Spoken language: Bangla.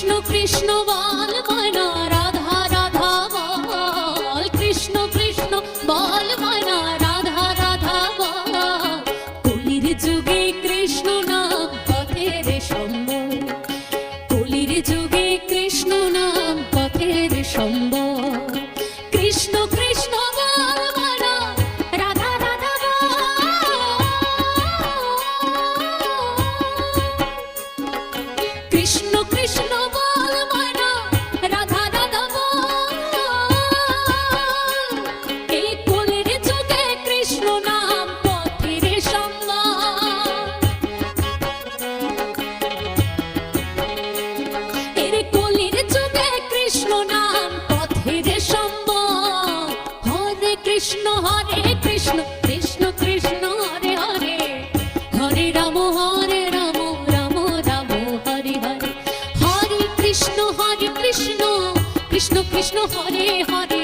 কৃষ্ণ কৃষ্ণ বল মনা রাধা রাধা বল, কৃষ্ণ কৃষ্ণ বল মনা রাধা রাধা বল। কলির যুগে কৃষ্ণ নাম পথের সম্বল, কলির যুগে কৃষ্ণ নাম পথের সম্বল। কৃষ্ণ কৃষ্ণ বল মনা রাধা রাধা বল, কৃষ্ণ কৃষ্ণ বল মনা রাধা রাধা বল। এই কলির যুগে কৃষ্ণ নাম পথের সম্বল, এর কলির যুগে কৃষ্ণ নাম পথের সম্বল। হরে কৃষ্ণ কৃষ্ণ কৃষ্ণ হরে হরে, হরে রাম রাম রাম হরে হরে। হরে কৃষ্ণ কৃষ্ণ কৃষ্ণ কৃষ্ণ হরে হরে।